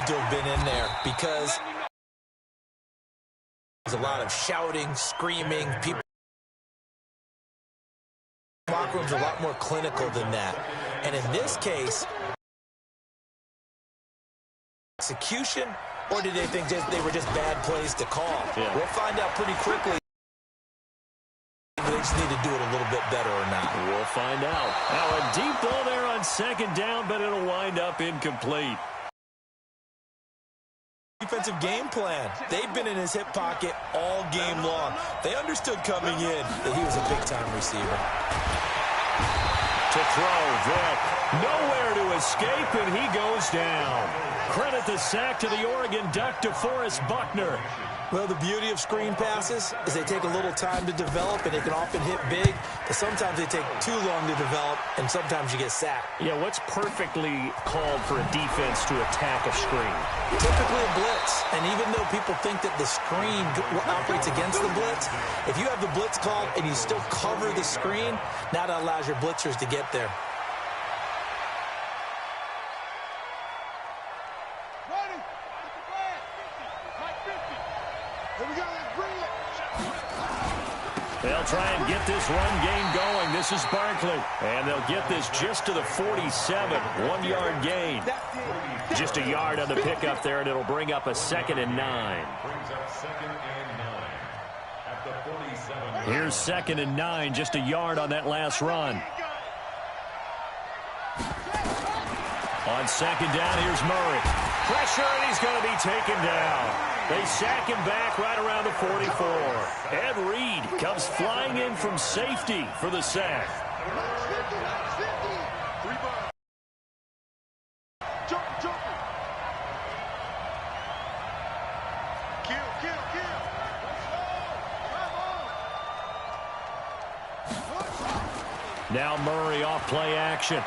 love to have been in there because there's a lot of shouting, screaming. People. Locker room's a lot more clinical than that. And in this case, execution, or did they think they were just bad plays to call? Yeah. We'll find out pretty quickly. They just need to do it a little bit better or not. We'll find out. Now a deep ball there on second down, but it'll wind up incomplete. Defensive game plan. They've been in his hip pocket all game long. They understood coming in that he was a big-time receiver. To throw, Vick. Nowhere to escape, and he goes down. Credit the sack to the Oregon Duck, DeForest Buckner. Well, the beauty of screen passes is they take a little time to develop, and they can often hit big, but sometimes they take too long to develop, and sometimes you get sacked. Yeah, what's perfectly called for a defense to attack a screen? Typically a blitz, and even though people think that the screen operates against the blitz, if you have the blitz called and you still cover the screen, now that allows your blitzers to get there. They'll try and get this run game going. This is Barkley. And they'll get this just to the 47. 1 yard gain. Just a yard on the pickup there, and it'll bring up a 2nd and 9. Here's 2nd and 9, just a yard on that last run. On second down, here's Murray. Pressure, and he's going to be taken down. They sack him back right around the 44. Ed Reed comes flying in from safety for the sack. Now Murray off play action.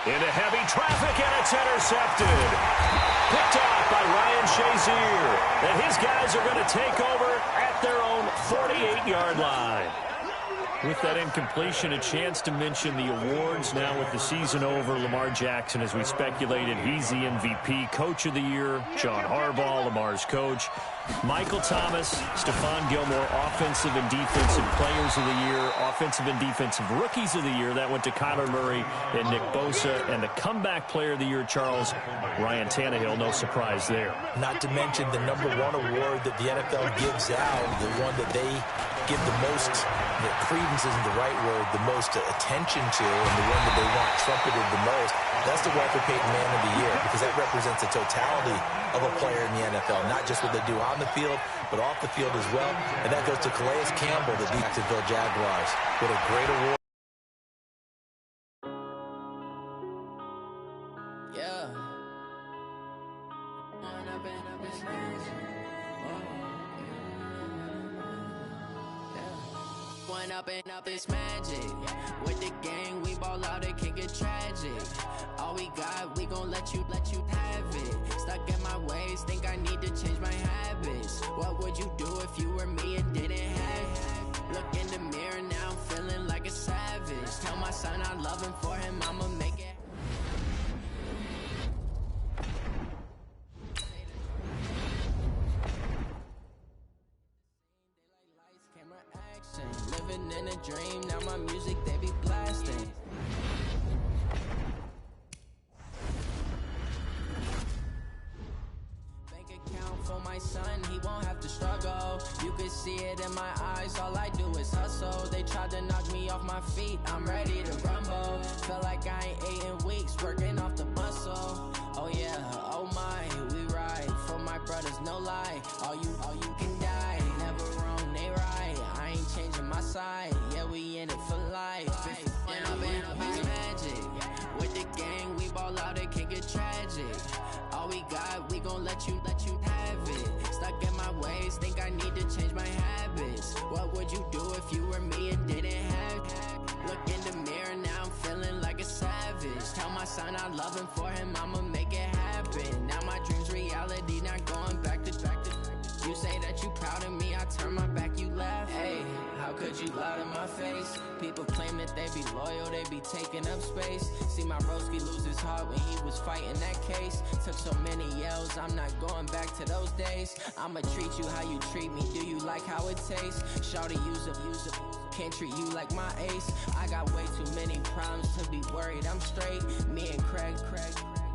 Into heavy traffic, and it's intercepted. Picked off by Ryan Shazier. And his guys are going to take over at their own 48-yard line. With that incompletion, a chance to mention the awards now with the season over. Lamar Jackson, as we speculated, he's the MVP, Coach of the Year. John Harbaugh, Lamar's coach. Michael Thomas, Stephon Gilmore, Offensive and Defensive Players of the Year, Offensive and Defensive Rookies of the Year. That went to Kyler Murray and Nick Bosa. And the Comeback Player of the Year, Charles, Ryan Tannehill. No surprise there. Not to mention the #1 award that the NFL gives out, the one that they give the most, the credence isn't the right word, the most attention to, and the one that they want trumpeted the most. That's the Walter Payton Man of the Year, because that represents the totality of a player in the NFL, not just what they do on the field, but off the field as well. And that goes to Calais Campbell, the Jacksonville Jaguars. What a great award. Up it's magic. With the gang, we ball out, it can get tragic. All we got, we gon' let you have it. Stuck in my ways, think I need to change my habits. What would you do if you were me and didn't have it? Look in the mirror, now I'm feeling like a savage. Tell my son I love him, for him I'ma make it. Living in a dream, now my music they be blasting. Bank account for my son, he won't have to struggle. You can see it in my eyes, all I do is hustle. They tried to knock me off my feet, I'm ready to rumble. Feel like I ain't ate in weeks, working off the muscle. Oh yeah, oh my, we ride for my brothers, no lie. All you can die, never wrong, they right. I ain't changing my side, yeah, we in it for life. When I've been up, it's magic. With the gang, we ball out, it can get tragic. All we got, we gon' let you have it. Stuck in my ways, think I need to change my habits. What would you do if you were me and didn't have it? Look in the mirror, now I'm feeling like a savage. Tell my son I love him, for him I'ma make it happen. Now my dream's reality, not going back to. You say that you proud of me, I turn my back, you laugh. Hey, How could you lie to my face? People claim that they be loyal, they be taking up space. See my broski lose his heart when he was fighting that case. Took so many yells, I'm not going back to those days. I'ma treat you how you treat me, do you like how it tastes? Shawty use up, can't treat you like my ace. I got way too many problems to be worried, I'm straight. Me and Craig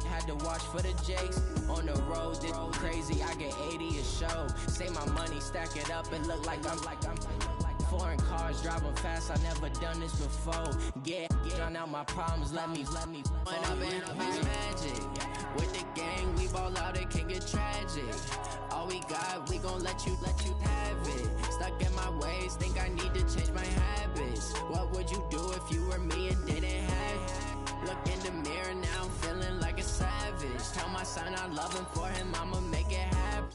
had to watch for the Jakes. On the road, this crazy, I get 80 a show. Say my money, stack it up, and look like I'm foreign cars, driving fast, I never done this before. Drown out my problems, let me When up in it's magic. With the gang, we ball out, it can get tragic. All we got, we gon' let you have it. Stuck in my ways, think I need to change my habits. What would you do if you were me and didn't have it? Look in the mirror, now I'm feeling like a savage. Tell my son I love him, for him I'ma make it happen.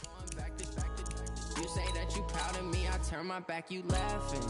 Going back to you say that you proud of me, I turn my back, you laughing.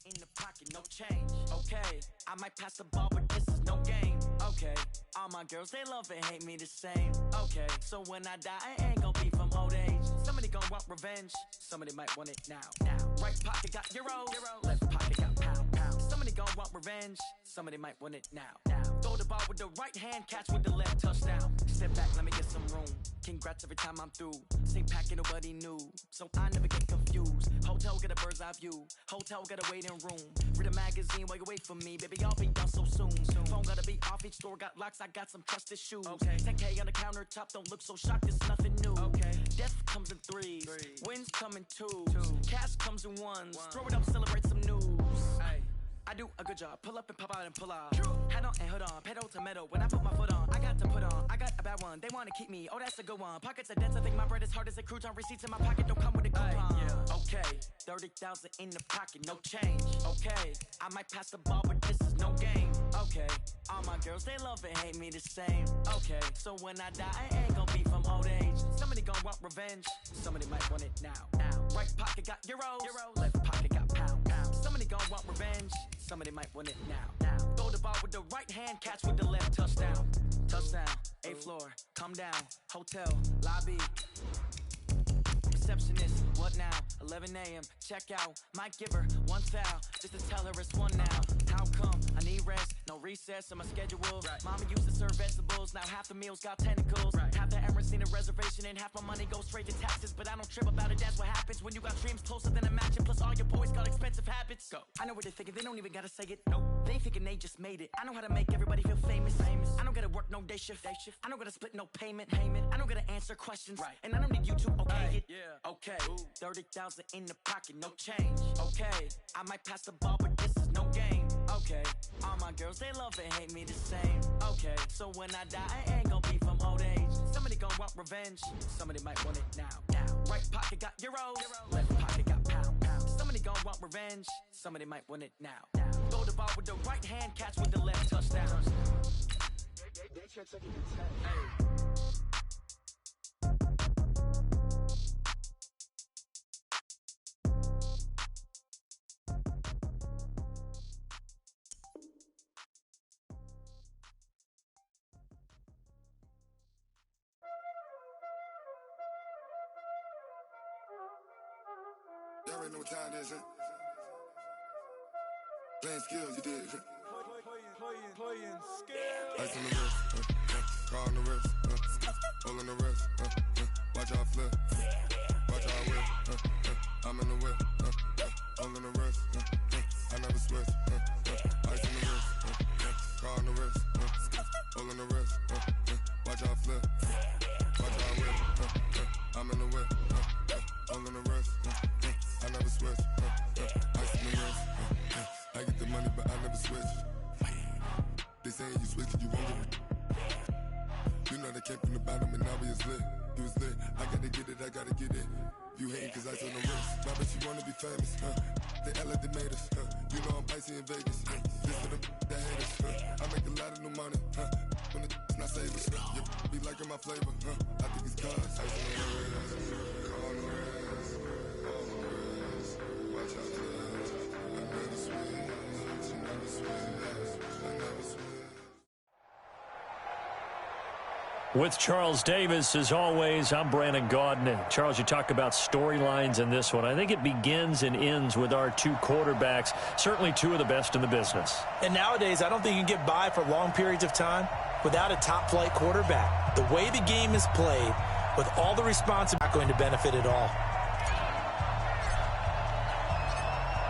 In the pocket, no change. Okay, I might pass the ball, but this is no game. Okay, all my girls, they love and hate me the same. Okay, so when I die, I ain't gon' be from old age. Somebody gon' want revenge, somebody might want it now. Right pocket got euros, left pocket got pound. Somebody gon' want revenge, somebody might want it now. Throw the ball with the right hand, catch with the left, touchdown. Step back, let me get some room. Congrats every time I'm through. Same packet, nobody knew, so I never get confused. Hotel get a bird's eye view. Hotel get a waiting room. Read a magazine while you wait for me, baby. I'll be done so soon. Phone gotta be off. Each store got locks. I got some trusted shoes. Okay. 10K on the countertop. Don't look so shocked. It's nothing new. Okay. Death comes in threes. Wins come in twos. Cash comes in ones. Throw it up, celebrate some news. Aye. I do a good job. Pull up and pop out and pull off. Hat on and hood on. Pedal to metal. When I put my foot on, I got to put on. I got a bad one. They want to keep me. Oh, that's a good one. Pockets are dense. I think my bread is hard as a crouton. Receipts in my pocket don't come with a coupon. Yeah. Okay. 30,000 in the pocket. No change. Okay. I might pass the ball, but this is no game. Okay. All my girls, they love and hate me the same. Okay. So when I die, I ain't gonna be from old age. Somebody gonna want revenge. Somebody might want it now. Right pocket got euros. Left pocket got pound. Somebody gonna want revenge. Somebody might want it now. Throw the ball with the right hand, catch with the left, touchdown. Touchdown, 8th floor, come down, hotel, lobby. Receptionist, what now? 11 a.m., check out. Might give her one foul, just to tell her it's one now. How come? I need rest, no recess in my schedule. Right. Mama used to serve vegetables, now half the meals got tentacles. Right. Half the Emirates need a reservation and half my money goes straight to taxes. But I don't trip about it, that's what happens when you got dreams closer than a matching. Plus all your boys got expensive habits. Go. I know what they're thinking, they don't even gotta say it. Nope. They thinking they just made it. I know how to make everybody feel famous. I don't gotta work no day shift. I don't gotta split no payment. I don't gotta answer questions. Right. And I don't need you to okay it. Yeah. Okay. 30,000 in the pocket, no change. Okay. I might pass the ball, but this is no game. Okay. All my girls, they love and hate me the same. Okay. So when I die, I ain't gonna be from old age. Somebody gonna want revenge. Somebody might want it now. Right pocket got euros. Left pocket got pound. Somebody gonna want revenge. Somebody might want it now. Throw the ball with the right hand, catch with the left, touchdown. They can't take it to 10. Hey. Y'all already know what time it is, huh? Playing skills, you did. Playing skills. Ice on the wrist, car on the wrist, hole in the wrist, watch out flip, watch out whip, I'm in the whip, hole in the wrist, I never switch, ice on the wrist, car on the wrist, hole in the wrist, watch out flip, watch out whip, I'm in the whip, hole in the wrist, I never switch, ice on the wrist, I get the money but I never switch. They saying you switch, you won't get it. You know they came from the bottom and now we is lit. You was lit, I gotta get it, I gotta get it. You hating cause ice on the wrist. My bitch, you wanna be famous, They act like they made us, You know I'm icy in Vegas, This for the that hate us, I make a lot of new money, When the not savers, You be liking my flavor, I think it's cause ice on the wrist, on the wrist, on the wrist. Watch out, cuz I never switch, I never switch, I never switch. With Charles Davis, as always, I'm Brandon Gaudin. Charles, you talk about storylines in this one. I think it begins and ends with our two quarterbacks, certainly two of the best in the business. And nowadays, I don't think you can get by for long periods of time without a top-flight quarterback. The way the game is played, with all the responsibility, not going to benefit at all.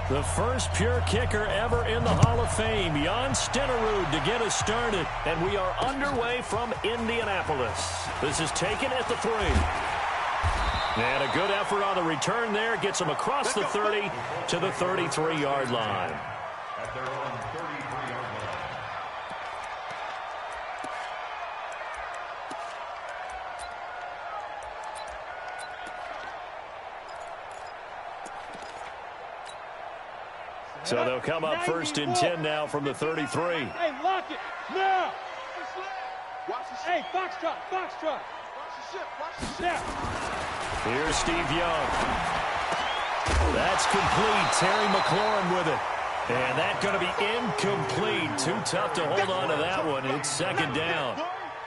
The first pure kicker ever in the Hall of Fame, Jan Stenerud, to get us started. And we are underway from Indianapolis. This is taken at the 3. And a good effort on the return there. Gets him across the 30 to the 33-yard line. At their own 33-yard line. So they'll come up first and 10 now from the 33. Hey, lock it now. Hey, foxtrot, foxtrot. Watch the ship, watch the ship. Here's Steve Young. That's complete. Terry McLaurin with it. And that's going to be incomplete. Too tough to hold on to that one. It's second down.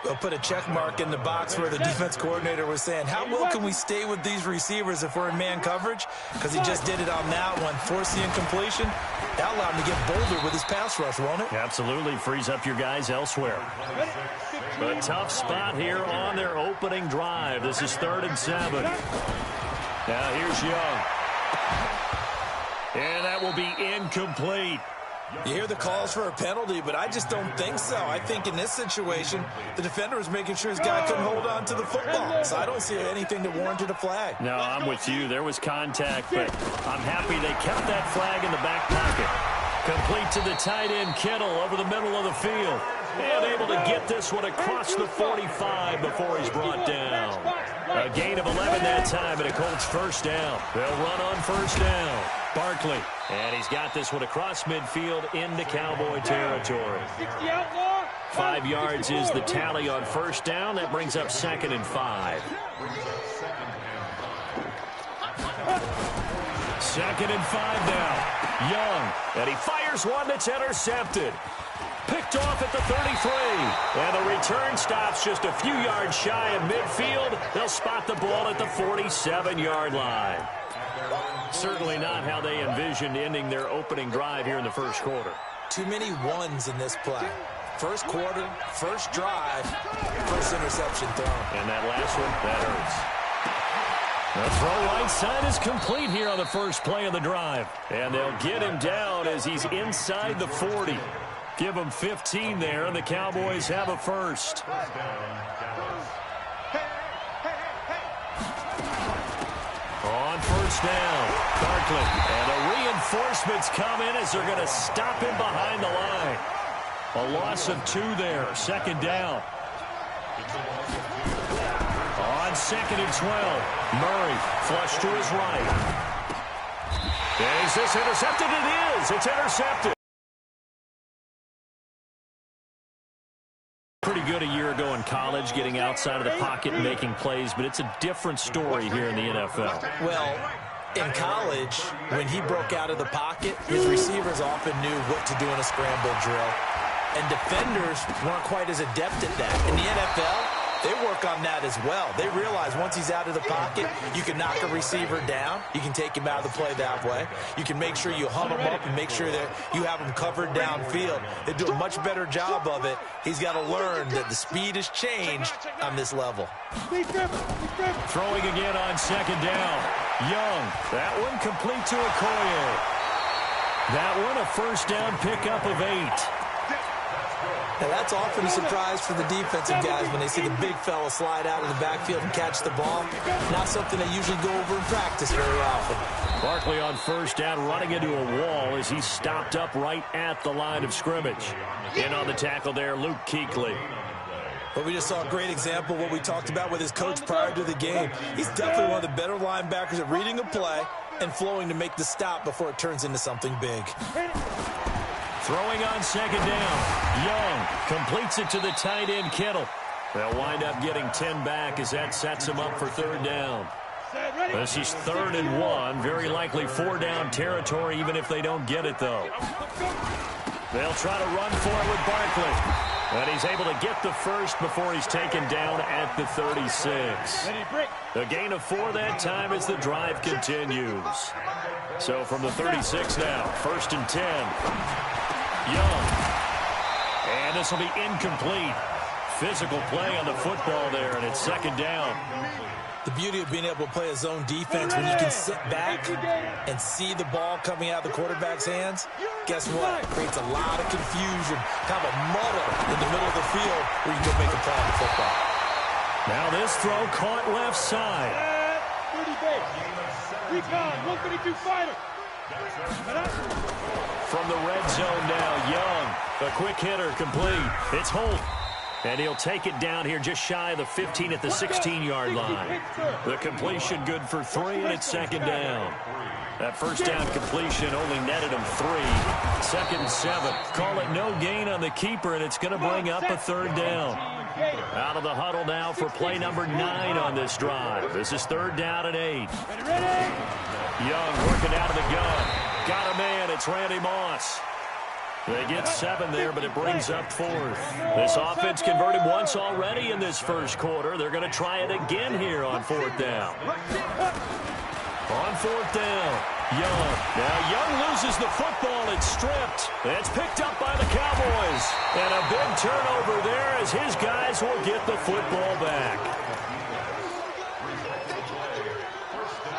They'll put a check mark in the box where the defense coordinator was saying, how well can we stay with these receivers if we're in man coverage? Because he just did it on that one. Force the incompletion. That allowed him to get bolder with his pass rush, won't it? Absolutely. Frees up your guys elsewhere. A tough spot here on their opening drive. This is 3rd and 7. Now here's Young. And that will be incomplete. You hear the calls for a penalty, but I just don't think so. I think in this situation, the defender was making sure his guy couldn't hold on to the football. So I don't see anything that warranted a flag. No, I'm with you. There was contact, but I'm happy they kept that flag in the back pocket. Complete to the tight end, Kittle, over the middle of the field. And able to get this one across the 45 before he's brought down. A gain of 11 that time, and a Colts first down. They'll run on first down. Barkley. And he's got this one across midfield into Cowboy territory. 5 yards is the tally on first down. That brings up 2nd and 5. 2nd and 5 now. Young. And he fires one that's intercepted. Picked off at the 33. And the return stops just a few yards shy of midfield. They'll spot the ball at the 47-yard line. Certainly not how they envisioned ending their opening drive here in the first quarter. Too many ones in this play. First quarter, first drive, first interception thrown. And that last one, that hurts. The throw right side is complete here on the first play of the drive. And they'll get him down as he's inside the 40. Give him 15 there, and the Cowboys have a first. On first down, Barkley. And the reinforcements come in as they're going to stop him behind the line. A loss of 2 there, 2nd down. On 2nd and 12, Murray flush to his right. And is this intercepted? It is. It's intercepted. Pretty good a year ago in college, getting outside of the pocket and making plays, but it's a different story here in the NFL. Well, in college, when he broke out of the pocket, his receivers often knew what to do in a scramble drill. And defenders weren't quite as adept at that. In the NFL, they work on that as well. They realize once he's out of the pocket, you can knock a receiver down. You can take him out of the play that way. You can make sure you hunt him up and make sure that you have him covered downfield. They do a much better job of it. He's got to learn that the speed has changed on this level. Throwing again on 2nd down. Young. That one complete to Okoye. That one a first down pickup of 8. Now that's often a surprise for the defensive guys when they see the big fella slide out of the backfield and catch the ball. Not something they usually go over in practice very often. Barkley on first down, running into a wall as he's stopped up right at the line of scrimmage. In on the tackle there, Luke Kuechly. But we just saw a great example of what we talked about with his coach prior to the game. He's definitely one of the better linebackers at reading a play and flowing to make the stop before it turns into something big. Throwing on second down. Young completes it to the tight end, Kittle. They'll wind up getting 10 back as that sets them up for third down. This is 3rd and 1. Very likely 4-down territory, even if they don't get it, though. They'll try to run for it with Barkley. And he's able to get the first before he's taken down at the 36. A gain of 4 that time as the drive continues. So from the 36 now, 1st and 10. Young. And this will be incomplete. Physical play on the football there, and it's 2nd down. The beauty of being able to play a zone defense when you can sit back and see the ball coming out of the quarterback's hands, guess what? It creates a lot of confusion, kind of a muddle in the middle of the field where you can make a play on the football. Now this throw caught left side. 30 base. Recon, 132 fighter. From the red zone now, Young. A quick hitter complete. It's Holt. And he'll take it down here just shy of the 15 at the 16-yard line. The completion good for 3, and it's 2nd down. That first down completion only netted him 3. 2nd and 7. Call it no gain on the keeper, and it's going to bring up a 3rd down. Out of the huddle now for play number 9 on this drive. This is 3rd down and 8. Young working out of the gun. Got a man. It's Randy Moss. They get 7 there, but it brings up 4th. This offense converted once already in this first quarter. They're going to try it again here on 4th down. On 4th down, Young. Now Young loses the football. It's stripped. It's picked up by the Cowboys. And a big turnover there as his guys will get the football back.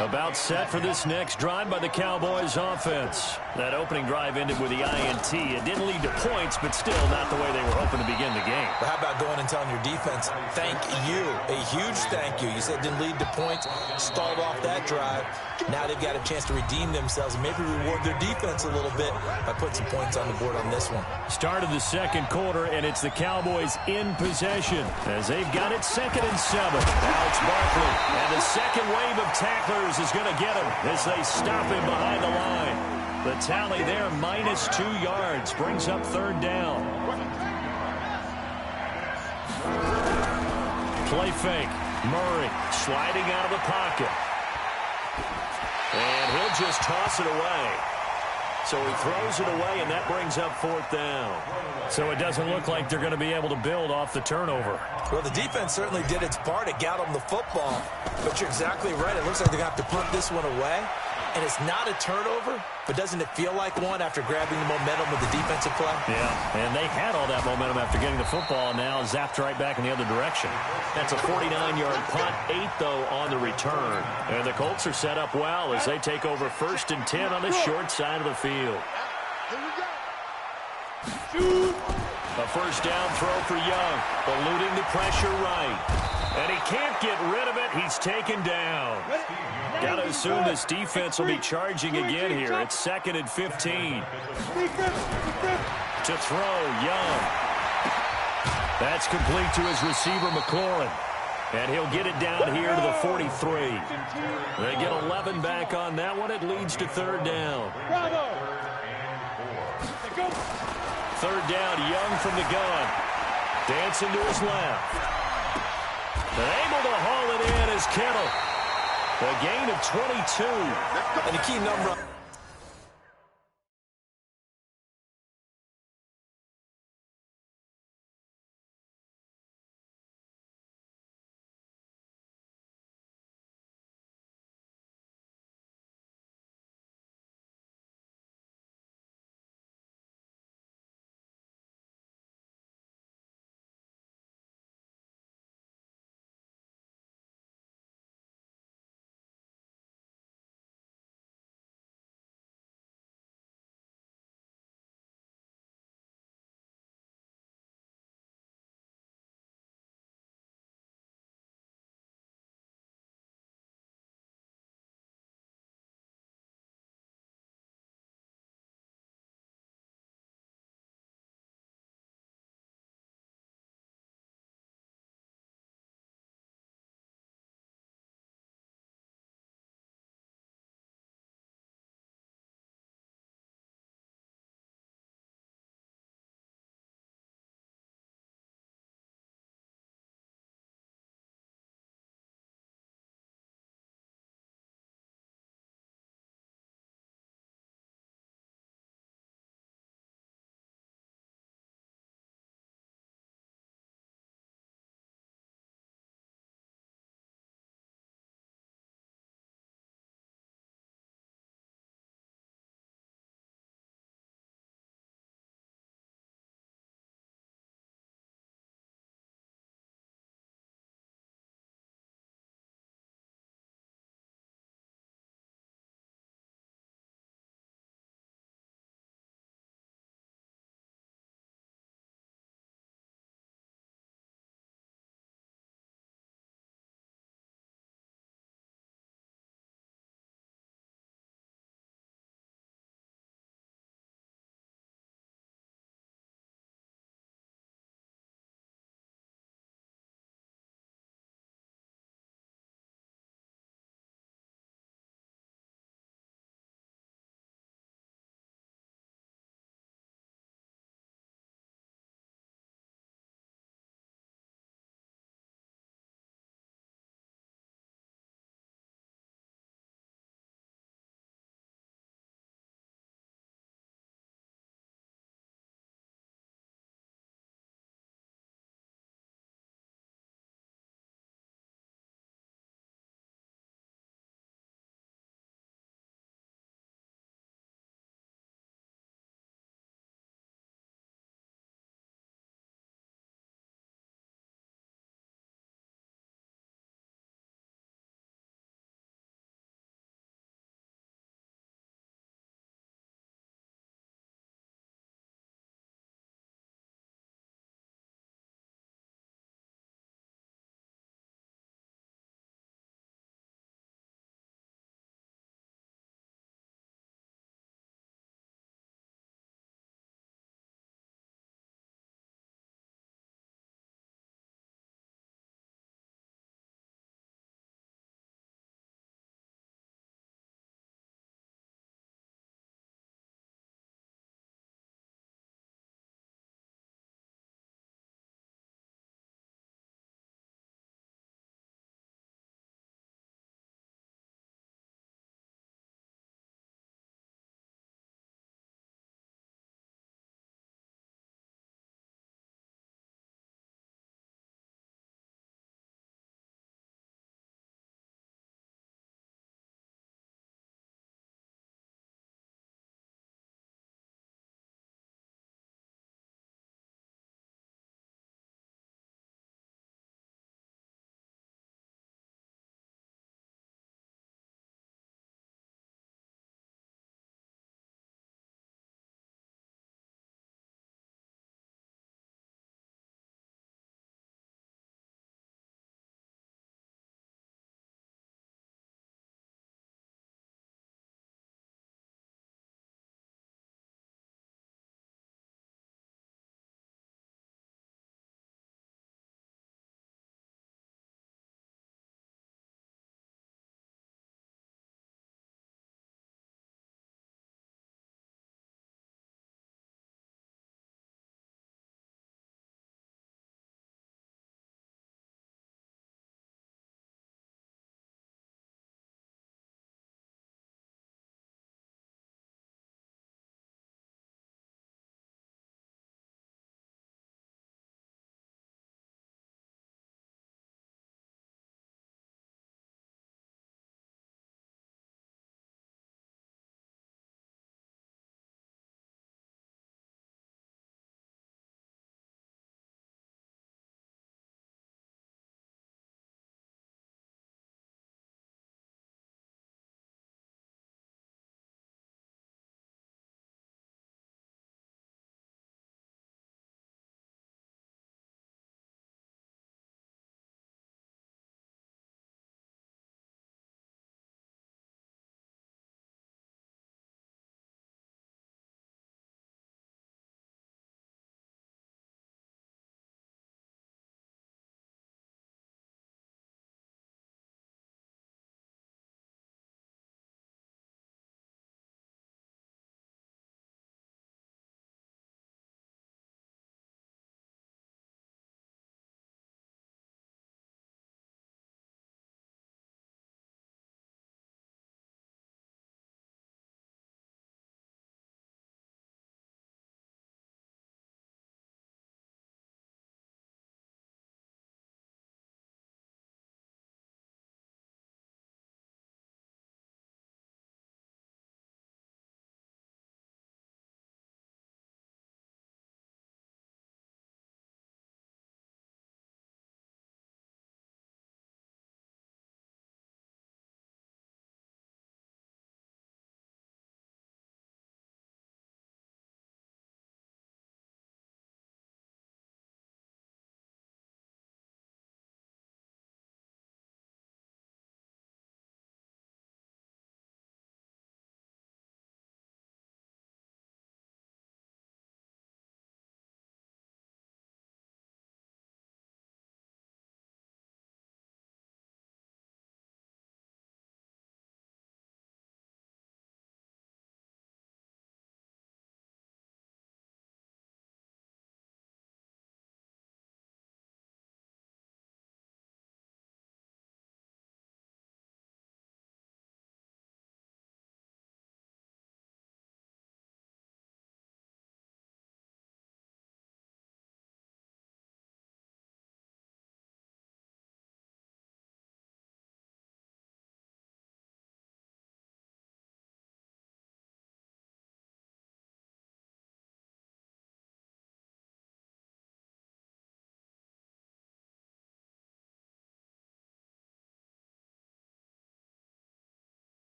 About set for this next drive by the Cowboys offense. That opening drive ended with the INT. It didn't lead to points, but still not the way they were hoping to begin the game. But how about going and telling your defense, thank you, a huge thank you. You said it didn't lead to points, stalled off that drive. Now they've got a chance to redeem themselves and maybe reward their defense a little bit by putting some points on the board on this one. Start of the second quarter, and it's the Cowboys in possession as they've got it 2nd and 7. Now it's Barkley, and the second wave of tacklers is going to get him as they stop him behind the line. The tally there, -2 yards, brings up 3rd down. Play fake. Murray sliding out of the pocket. And he'll just toss it away. So he throws it away, and that brings up 4th down. So it doesn't look like they're going to be able to build off the turnover. Well, the defense certainly did its part to got them the football. But you're exactly right. It looks like they're going to have to punt this one away. And it's not a turnover, but doesn't it feel like one after grabbing the momentum with the defensive play? Yeah, and they had all that momentum after getting the football, and now zapped right back in the other direction. That's a 49-yard punt, 8, though, on the return. And the Colts are set up well as they take over 1st and 10 on the short side of the field. A first down throw for Young, eluding the pressure right. And he can't get rid of it. He's taken down. Got to assume this defense will be charging again here. It's 2nd and 15. To throw, Young. That's complete to his receiver, McLaurin. And he'll get it down here to the 43. They get 11 back on that one. It leads to 3rd down. 3rd down, Young from the gun. Dancing to his left. And able to haul it in is Kittle. A gain of 22. And the key number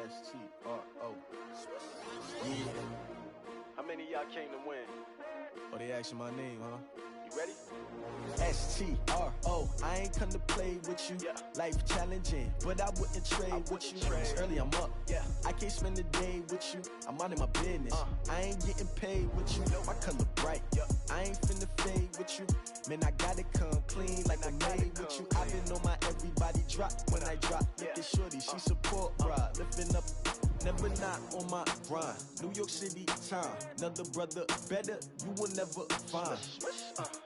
S-T-R-O. Yeah. How many of y'all came to win? Oh, they asking my name, huh? You ready? S-T-R-O. I ain't come to play with you. Life challenging, but I wouldn't trade with you. It's early, I'm up. I can't spend the day with you. I'm out of my business. I ain't getting paid with you. My color bright. I ain't finna fade with you. Man, I gotta come clean like I made with you. I've been on my everybody drop when I drop. Look at shorty, she support ride. Lifting up, never not on my grind. New York City time, another brother better, you will never find.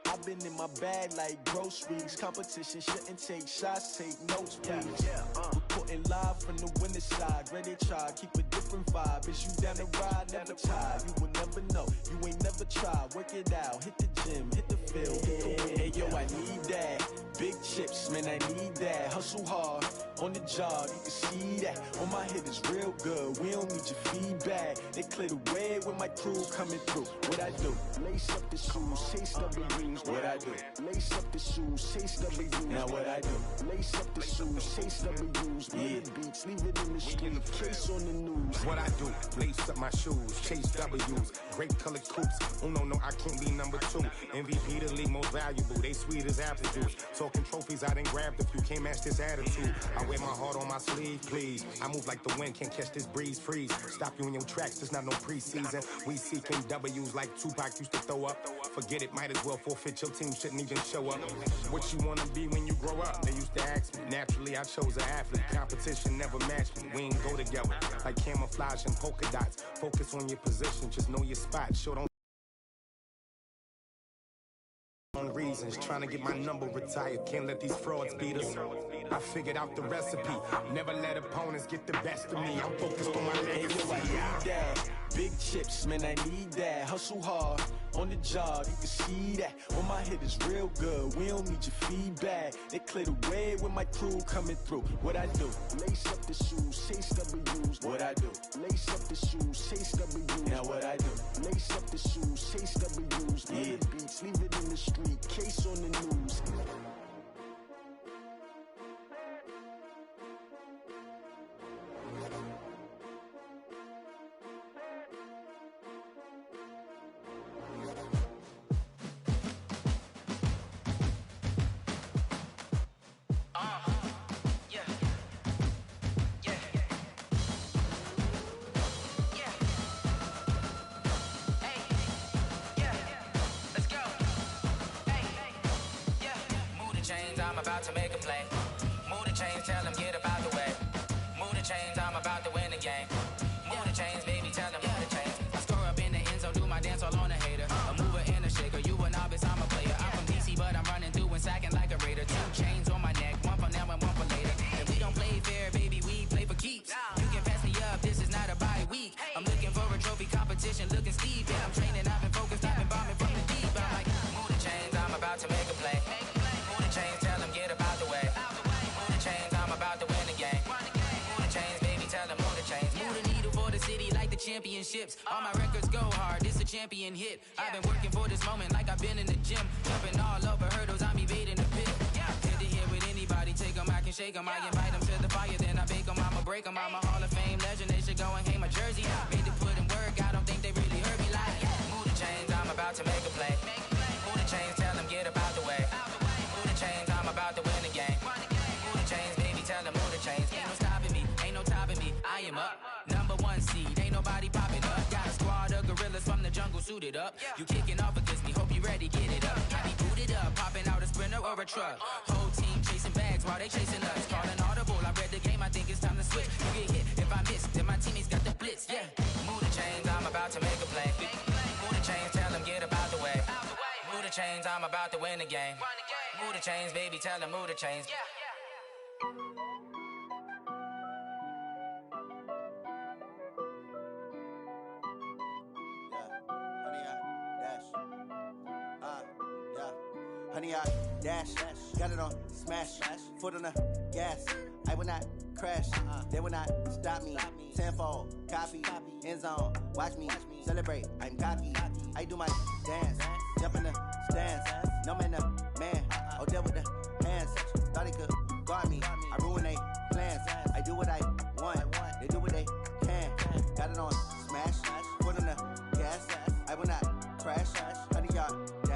I've been in my bag like groceries. Competition shouldn't take shots, take notes, please. Reporting live from the winning side. Ready to try, keep a different vibe. Is you down the ride, never tired. You will never know, you ain't never tried. Work it out, hit the gym, hit the field, hit the win. Hey yo, I need that. Big chips, man, I need that. Hustle hard, on the job, you can see that. On my head is real good, we don't need your feedback. They clear the way with my crew coming through. What I do? Lace up the shoes, chase W's. What I do? Lace up the shoes, chase W's. Now what I do? Lace up the shoes, chase W's. Yeah, beats, leave it in the street, case on the news. What I do? Lace up my shoes, chase W's. Great colored coops. Oh no, I can't be number 2. MVP the league most valuable. They sweet as apple juice. Talking trophies, I done grabbed a few. Can't match this attitude. I wear my heart on my sleeve, please. I move like the wind, can't catch this breeze. Freeze. Stop you in your tracks. There's not no preseason. We seeking W's like Tupac used to throw up. Forget it, might as well forfeit. Your team shouldn't even show up. What you wanna be when you grow up? They used to ask me. Naturally, I chose an athlete. Competition never matched me. We ain't go together like camouflage and polka dots. Focus on your position, just know your spot. Show don't reasons. Trying to get my number retired. Can't let these frauds beat us. I figured out the recipe. Never let opponents get the best of me. I'm focused on my legacy. I need that. Big chips, man, I need that. Hustle hard, on the job, you can see that. On my head is real good, we don't need your feedback. They clear the way with my crew coming through. What I do? Lace up the shoes, chase W's. What I do? Lace up the shoes, chase W's. Now what I do? Lace up the shoes, chase W's. Yeah, beats, leave it in the street, case on the news. I'm about to make a play. Move the chains, tell them get about the way. Move the chains, I'm about to win the game. Move the chains, baby, tell them move the chains. I score up in the end zone, do my dance all on a hater. A mover and a shaker, you a novice, I'm a player. I'm from DC, but I'm running through and sacking like a raider. 2 chains on my neck, one for now and one for later. If we don't play fair, baby, we play for keeps. You can pass me up, this is not a bye week. I'm looking for a trophy competition, looking steep. Yeah, I'm training, I've been focused, I've been bombing from the deep. I'm like, move the chains, I'm about to make a play. Move the chains, tell them get about the way. Move the chains, I'm about to win the game. Move the chains, baby, tell them move the chains. Move the needle for the city like the championships. All my records go hard, this a champion hit. I've been working for this moment like I've been in the gym. Jumping all over hurdles, I'm evading the pit. Head to head with anybody, take them, I can shake them. I invite them to the fire, then I bake them, I'ma break them. I'm a Hall of Fame legend, they should go and hang my jersey. Made to put in work, I don't think they really heard me like. Move the chains, I'm about to make a play. Move the chains, tell them get about the way. Move the chains, I'm about to win the game. Move the chains, baby, tell them move the chains. Ain't no stopping me, ain't no topping me. I am up, number 1 seed, ain't nobody popping up. Got a squad of gorillas from the jungle suited up. You kicking off against me, hope you ready, get it up. I be booted up, popping out a sprinter or a truck. Whole team chasing bags while they chasing us. Calling audible, I read the game, I think it's time to switch. You get hit if I miss, then my teammates got the blitz. Yeah, move the chains, I'm about to make a play. Move the chains, tell them get about the way. Move the chains, I'm about to win the game. Move the chains, baby, tell them move the chains. Honey, I dash, got it on smash, foot on the gas. I will not crash, they will not stop me. Tenfold, copy, end zone, watch me celebrate. I'm cocky, I do my dance, jump in the stands. No man, the man, oh, deal with the hands. Thought he could guard me, I ruin they plans. I do what I want, they do what they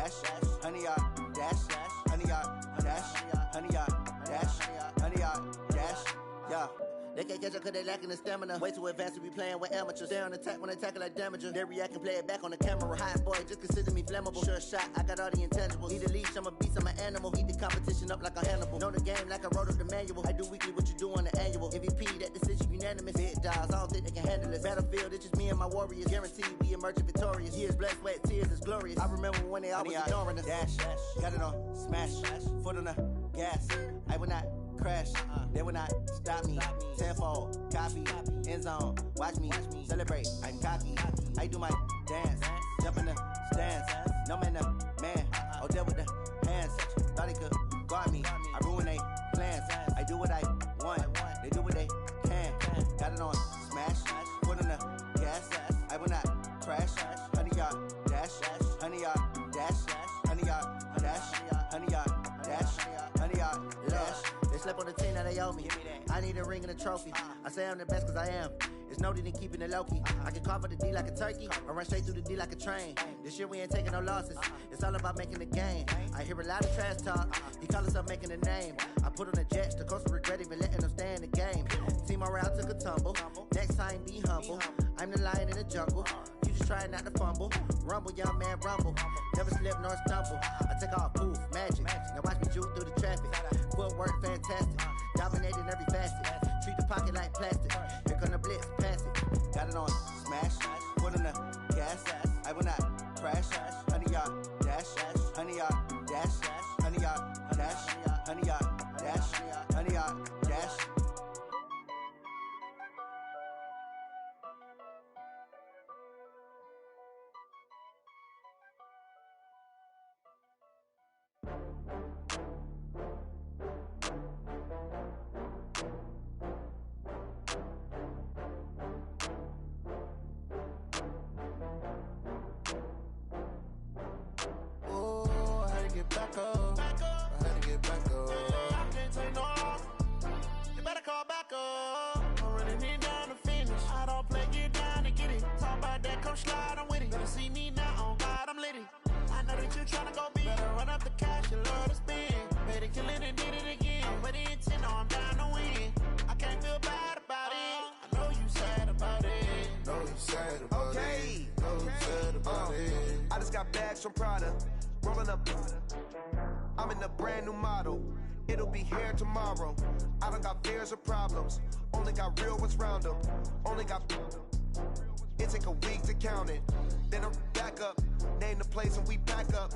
dash, 100 yard, dash, 100 yard, dash, 100 yard, dash, 100 yard, dash, yeah. They can't catch up cause they lacking the stamina. Way too advanced to be playing with amateurs. Stay on attack when they tackle like damager. They react and play it back on the camera. Hot boy, just consider me flammable. Sure shot, I got all the intangibles. Need a leash, I'm a beast, I'm an animal. Eat the competition up like a Hannibal. Know the game like I wrote up the manual. I do weekly what you do on the annual. MVP, that decision unanimous. Big dials, I don't think they can handle it. Battlefield, it's just me and my warriors. Guaranteed we emerging victorious. Years, blood, sweat, tears, it's glorious. I remember when they always ignoring us. Dash, got it on, smash, foot on the gas. I will not crash, they will not stop me. Tenfold, copy, end zone, watch me celebrate. I'm cocky, I do my dance, jump in the stands. No man, man, oh there with the hands. Thought he could guard me, I ruin they plans. I do what I want, they do what they can. Got it on, smash, foot on the gas. I will not crash, 100 yard dash, 100 yard dash, 100 yard dash, 100 yard dash, 100 yard dash. They slept on the team that they owe me. I need a ring and a trophy. I say I'm the best cause I am. It's no need in keeping it low-key. I can carve for the D like a turkey, or run straight through the D like a train. This year we ain't taking no losses. It's all about making the game. I hear a lot of trash talk. He call himself making a name. I put on the Jets. The coach regret even letting them stay in the game. Team morale took a tumble. Next time be humble. I'm the lion in the jungle. You just trying not to fumble. Rumble, young man, rumble. Never slip nor stumble. I take off, poof, magic. Now watch me juke through the traffic. Footwork fantastic. Dominating every facet. Treat the pocket like plastic. Here come the blitz, pass it. Got it on, smash. Foot on the gas. I will not crash. 100 yard dash. 100 yard dash. 100 yard dash. 100 yard dash. 100 yard dash. Back up. I had to get back up. I can't take no loss. You better call back up. I'm running it down to finish. I don't play, get down to get it. Talk about that, come slide, I'm with it. Better see me now, on God, I'm litty. I know that you tryna go big. Better run up the cash, you love to spend. Better kill it and did it again. But the intent, no, I'm down to win. I can't feel bad about it. I know you sad about it. Know you sad about it. Know you sad about it. I just got bags from Prada. Rolling up, I'm in a brand new model. It'll be here tomorrow. I don't got fears or problems. Only got real ones round them. Only got. It take a week to count it. Then I'm back up. Name the place and we back up.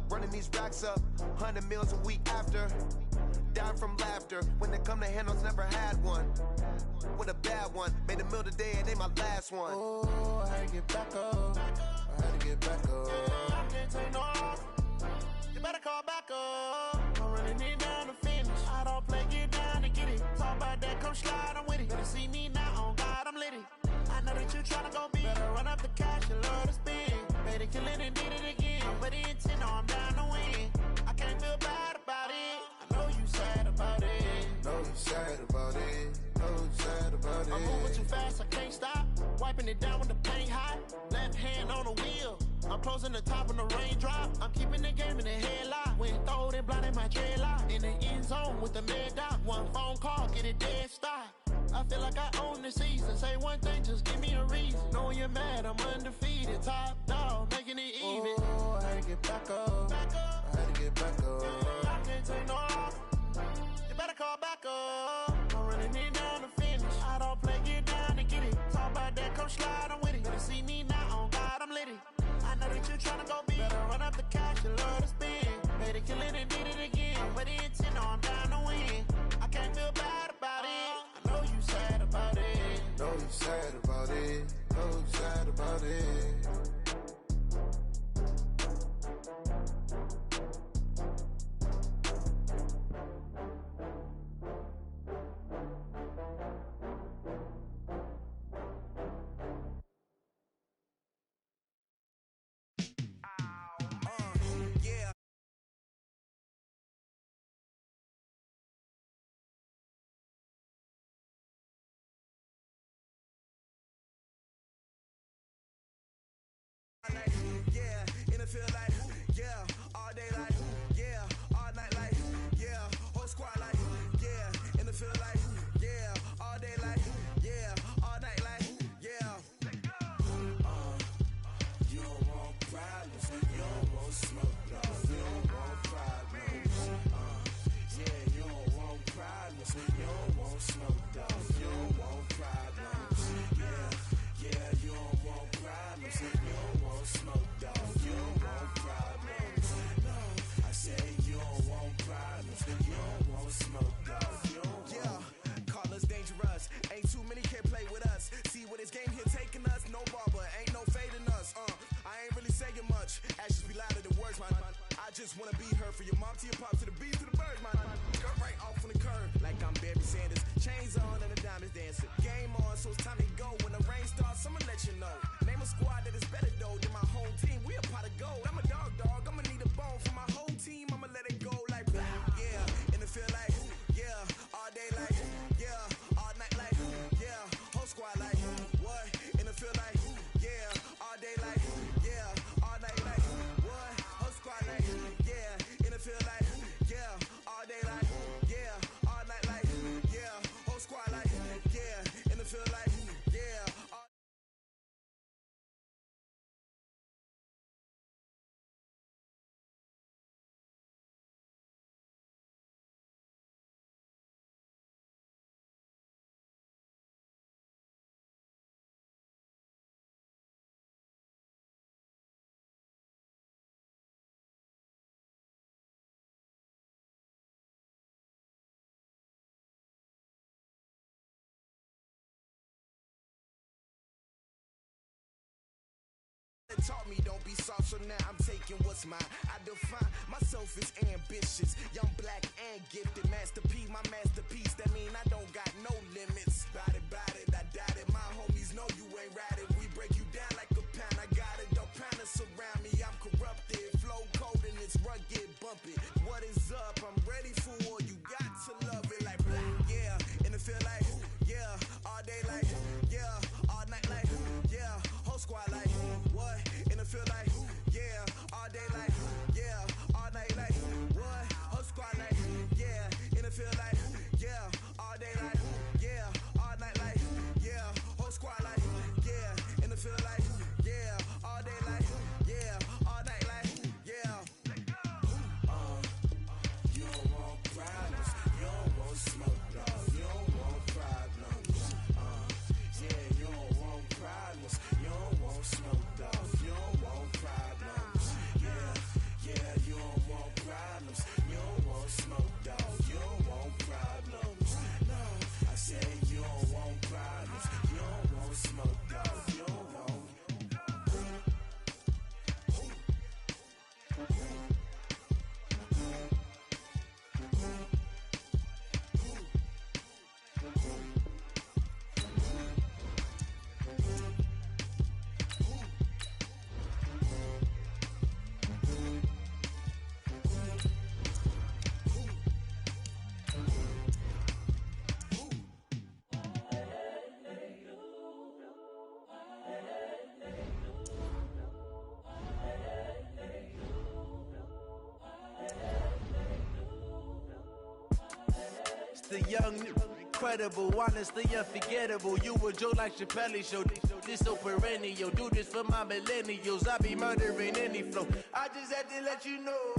Running these racks up. 100 meals a week after. Down from laughter. When they come to handles, never had one. With a bad one. Made a meal today and ain't my last one. Oh, I had to get back up. I had to get back up. I can't take no loss. You better call back up. I'm running it down to finish. I don't play, get down to get it. Talk about that, come slide, I'm with it. Better see me now, on God, I'm litty. I know that you tryna go big. Better run up the cash, you love to spend. Better kill it and did it again. But the intent, no, I'm down to win. I can't feel bad about it. I know you sad about it. Know you sad about it. Know you sad about it. I'm moving too fast, I can't stop. Wiping it down with the paint hot. Left hand on the wheel. I'm closing the top when the raindrop. I'm keeping the game in the headlock. When throwed and blinded my dreadlock. In the end zone with the mad dot. One phone call, get it dead stop. I feel like I own the season. Say one thing, just give me a reason. Knowing you're mad, I'm undefeated. Top dog, making it even. Oh, I had to get back up. I had to get back up. I can't take no loss. You better call back up. I'm running it down to finish. I don't play, get down to get it. Talk about that, come slide, I'm with it. Better see me now, on God, I'm litty. I know that you tryna go big. Better run up the cash, you love to spend. Better kill it and did it again. But the intent, no, I'm down to win. I can't feel bad about it. I know you sad about it. Know you sad about it. Know you sad about it. Yeah, and it feel like, yeah, just wanna be her. For your mom to your pops to the beat to the bird, my cut right off on the curve. Like I'm Barry Sanders, chains on and the diamonds dancing. Game on, so it's time to go. When the rain starts, I'ma let you know. Name a squad that is better though than my home team. We a pot of gold. I'm a dog, I'ma need a bone for my whole team. I'ma let it go like yeah, and it feel like yeah, all day like yeah, all night like yeah, whole squad like what? And it feel like yeah, all day like yeah, all night like what? Whole squad like yeah, and it feel like yeah, all day like yeah, all night like yeah, whole squad like yeah, and it feel like yeah. Taught me don't be soft, so now I'm taking what's mine. I define myself as ambitious, young, black, and gifted. Masterpiece, my masterpiece. That mean I don't got no limits. Bout it, I doubt it. My homies know you ain't ride it. We break you down like a pound. I got it, don't pound it surround me. I'm corrupted, flow cold and it's rugged, bump it. What is up? I'm ready for war. You got to love it like yeah, and it feel like yeah, all day like yeah, all night like yeah, whole squad like what? And it feel like yeah, all day like yeah, all night like what? Whole squad like yeah, and it feel like yeah, all day like yeah, all night like yeah, whole squad like yeah, and it feel like yeah, all day like yeah, all night like yeah. You don't want problems, you don't want smoke, dog. You don't want problems. Yeah, you don't want problems, you don't want smoke, dog. You don't want problems. Yeah, you don't want problems, you don't want smoke, dog. You don't want problems. No, I said you don't want problems, you don't want smoke, dog. You don't want. The young, incredible, honestly unforgettable. You a Joe like Chappelle show. This so perennial. Do this for my millennials. I be murdering any flow. I just had to let you know.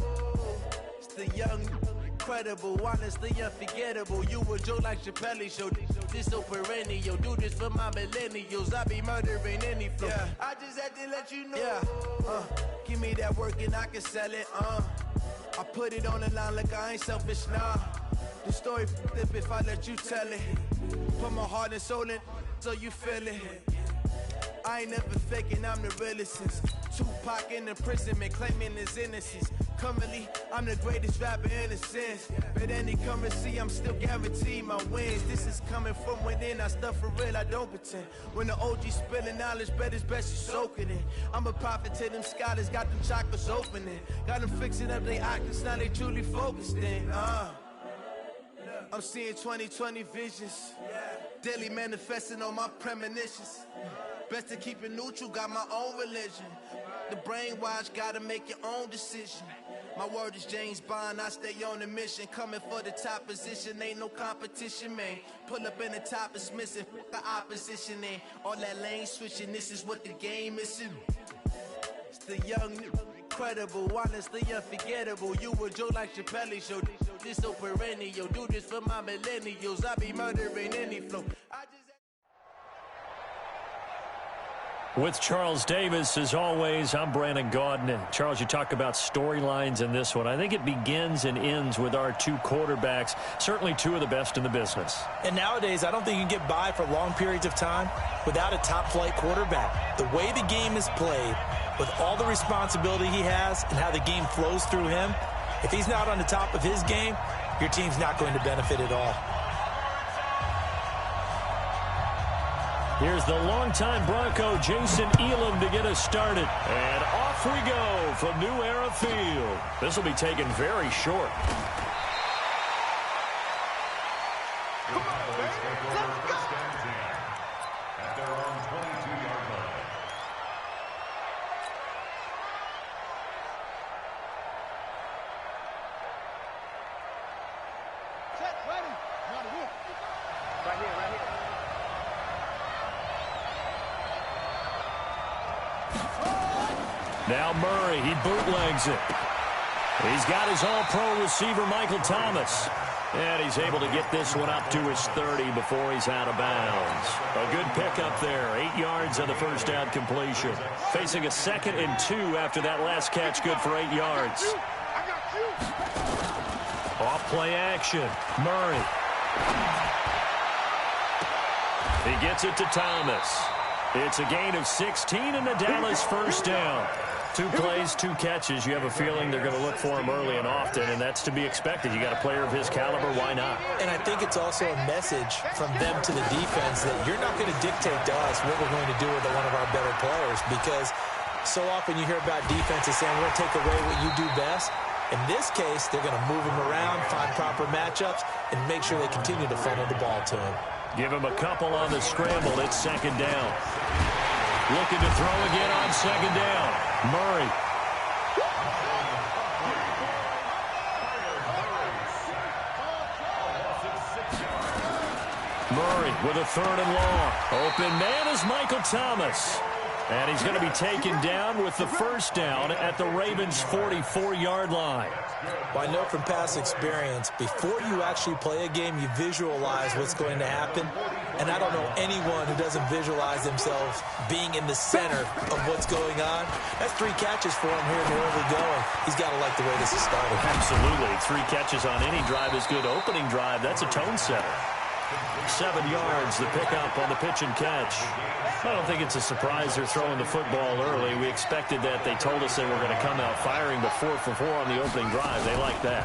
It's the young, incredible, honestly unforgettable. You a Joe like Chappelle show. This so perennial. Do this for my millennials. I be murdering any flow. Yeah. I just had to let you know. Yeah. Give me that work and I can sell it. I put it on the line like I ain't selfish, nah. The story flip if I let you tell it. Put my heart and soul in so you feel it. I ain't never faking, I'm the realest since Tupac in imprisonment, claiming his innocence. Currently, I'm the greatest rapper in a sense. But any currency, I'm still guaranteed my wins. This is coming from within, I stuff for real, I don't pretend. When the OG spilling knowledge, bet it's best you soak it in. I'm a prophet to them scholars, got them chakras opening. Got them fixing up they octaves, now they truly focused in. I'm seeing 2020 visions. Daily manifesting on my premonitions. Best to keep it neutral, got my own religion. The brainwash, gotta make your own decision. My word is James Bond, I stay on the mission. Coming for the top position, ain't no competition, man. Pull up in the top, it's missing, the opposition ain't. All that lane switching, this is what the game is in. It's the young, incredible, honestly unforgettable. You a Joe like Chappelle show. This so perennial. Do this for my millennials. I be murdering any flow. With Charles Davis, as always, I'm Brandon Gaudin. Charles, you talk about storylines in this one. I think it begins and ends with our two quarterbacks, certainly two of the best in the business. And nowadays, I don't think you can get by for long periods of time without a top-flight quarterback. The way the game is played, with all the responsibility he has and how the game flows through him, if he's not on the top of his game, your team's not going to benefit at all. Here's the longtime Bronco, Jason Elam, to get us started. And off we go from New Era Field. This will be taken very short. At their own 22-yard line. Set, ready. Now the whoop. Right here, right here. Now Murray, he bootlegs it. He's got his all-pro receiver, Michael Thomas. And he's able to get this one up to his 30 before he's out of bounds. A good pickup there. 8 yards on the first down completion. Facing a 2nd and 2 after that last catch, good for 8 yards. Off play action. Murray. He gets it to Thomas. It's a gain of 16 and the Dallas first down. 2 plays, 2 catches. You have a feeling they're going to look for him early and often, and that's to be expected. You got a player of his caliber, why not? And I think it's also a message from them to the defense that you're not going to dictate to us what we're going to do with one of our better players, because so often you hear about defenses saying we're going to take away what you do best. In this case, they're going to move him around, find proper matchups, and make sure they continue to funnel the ball to him. Give him a couple on the scramble. It's 2nd down. Looking to throw again on 2nd down. Murray. Murray with a 3rd and long. Open man is Michael Thomas. And he's going to be taken down with the first down at the Ravens' 44-yard line. Well, I know from past experience, before you actually play a game, you visualize what's going to happen. And I don't know anyone who doesn't visualize themselves being in the center of what's going on. That's 3 catches for him here in the early going. He's got to like the way this is starting. Absolutely. 3 catches on any drive is good. Opening drive, that's a tone setter. 7 yards, the pickup on the pitch and catch. I don't think it's a surprise they're throwing the football early. We expected that. They told us they were going to come out firing, but 4 for 4 on the opening drive. They like that.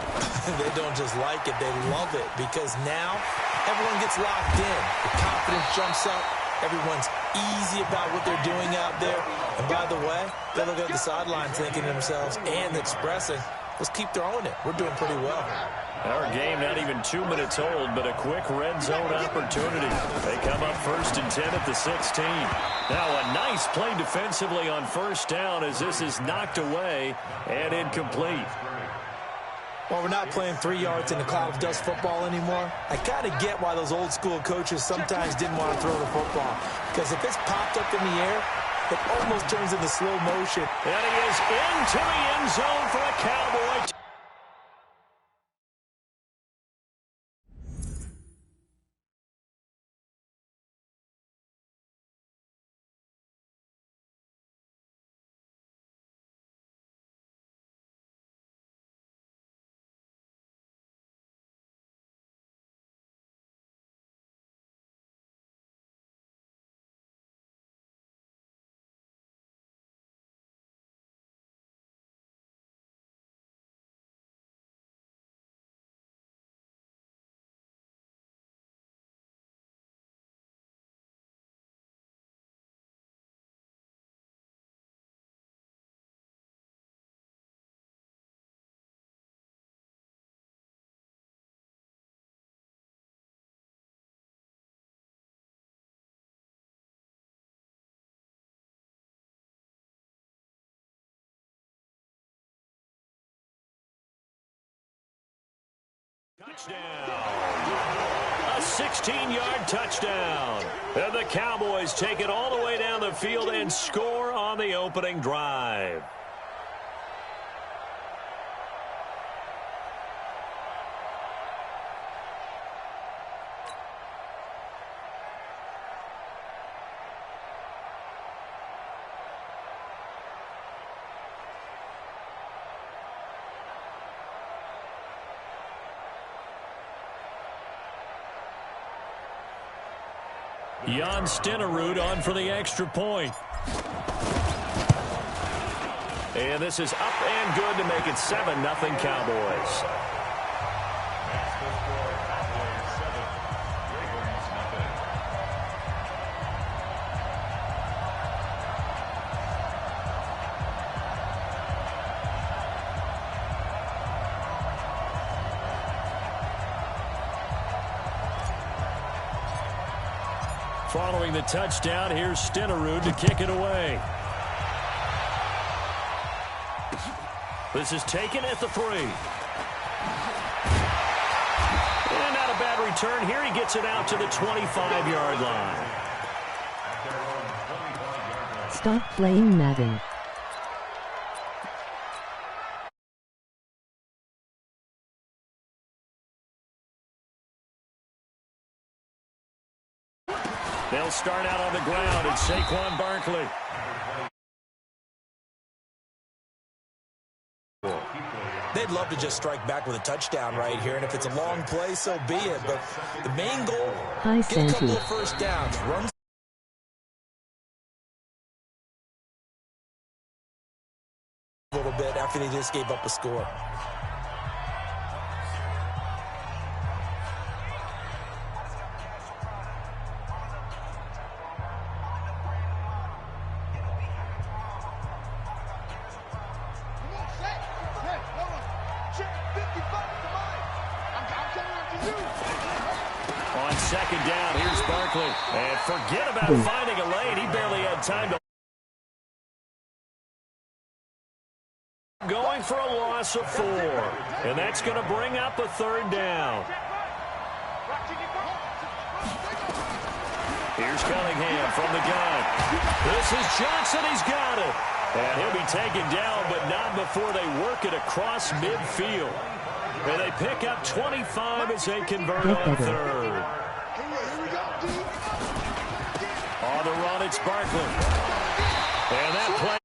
They don't just like it, they love it, because now everyone gets locked in. The confidence jumps up. Everyone's easy about what they're doing out there. And by the way, they look at the sideline thinking to themselves and expressing, let's keep throwing it. We're doing pretty well. Our game not even 2 minutes old, but a quick red zone opportunity. They come up 1st and 10 at the 16. Now a nice play defensively on first down as this is knocked away and incomplete. Well, we're not playing 3 yards in a cloud of dust football anymore. I kind of get why those old school coaches sometimes didn't want to throw the football. Because if it's popped up in the air, it almost turns into slow motion. And he is into the end zone for a Cowboy. Touchdown. A 16-yard touchdown. And the Cowboys take it all the way down the field and score on the opening drive. Jan Stenerud on for the extra point. And this is up and good to make it 7-0 Cowboys. Following the touchdown, here's Stenerud to kick it away. This is taken at the 3. And not a bad return here. He gets it out to the 25-yard line. Stop playing Madden. They'll start out on the ground. It's Saquon Barkley. They'd love to just strike back with a touchdown right here, and if it's a long play, so be it. But the main goal, get a couple of first downs. Run a little bit after they just gave up a score. On second down, here's Barkley. And forget about finding a lane. He barely had time to... Going for a loss of 4. And that's going to bring up a third down. Here's Cunningham from the gun. This is Johnson. He's got it. And he'll be taken down, but not before they work it across midfield. And they pick up 25 as they convert on third. On the run, it's Barkley. And that play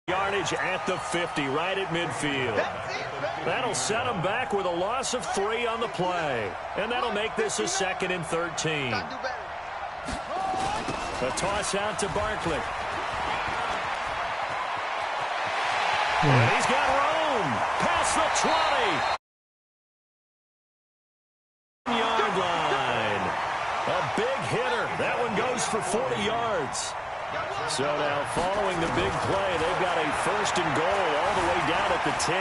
yardage at the 50, right at midfield. That'll set them back with a loss of 3 on the play. And that'll make this a 2nd and 13. A toss out to Barkley. And he's got room. Past the 20-yard line. A big hitter. That one goes for 40 yards. So now following the big play, they've got a 1st and goal all the way down at the 10.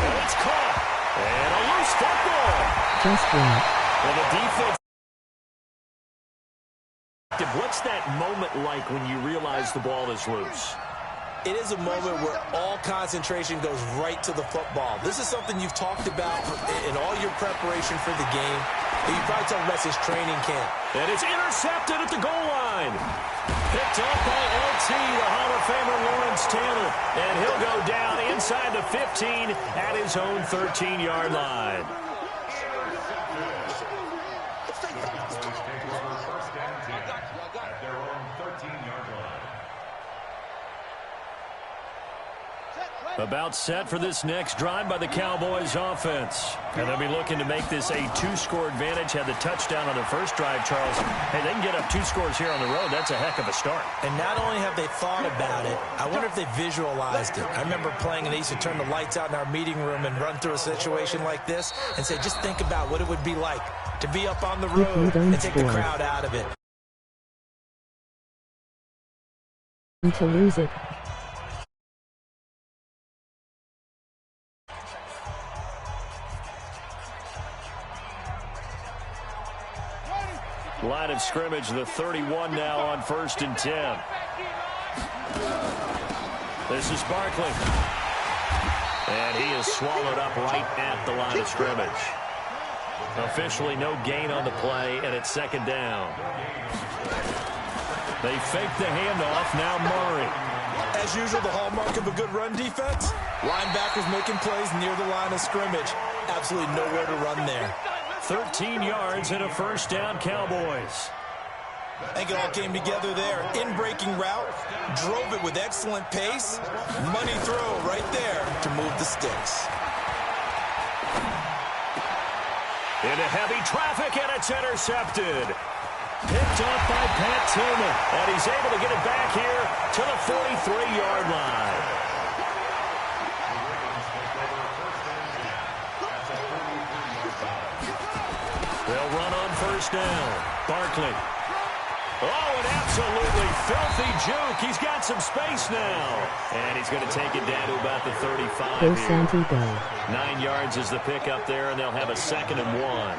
And it's caught. And a loose football. Just right. Well, the defense. What's that moment like when you realize the ball is loose? It is a moment where all concentration goes right to the football. This is something you've talked about in all your preparation for the game. You probably talked about this training camp. And it's intercepted at the goal line. Picked up by LT, the Hall of Famer Lawrence Taylor. And he'll go down inside the 15 at his own 13-yard line. About set for this next drive by the Cowboys offense. And they'll be looking to make this a 2-score advantage. Had the touchdown on their first drive, Charles. Hey, they can get up 2 scores here on the road. That's a heck of a start. And not only have they thought about it, I wonder if they visualized it. I remember playing and they used to turn the lights out in our meeting room and run through a situation like this and say, just think about what it would be like to be up on the road and take the crowd out of it. To lose it. Line of scrimmage, the 31 now on 1st and 10. This is Barkley. And he is swallowed up right at the line of scrimmage. Officially no gain on the play, and it's 2nd down. They fake the handoff, now Murray. As usual, the hallmark of a good run defense. Linebackers making plays near the line of scrimmage. Absolutely nowhere to run there. 13 yards and a 1st down, Cowboys. I think it all came together there. In-breaking route, drove it with excellent pace. Money throw right there to move the sticks. Into heavy traffic, and it's intercepted. Picked off by Pat Tillman, and he's able to get it back here to the 43-yard line. They'll run on first down. Barkley. Oh, an absolutely filthy juke. He's got some space now. And he's going to take it down to about the 35 Go here. Santy, go. 9 yards is the pickup there, and they'll have a 2nd and 1.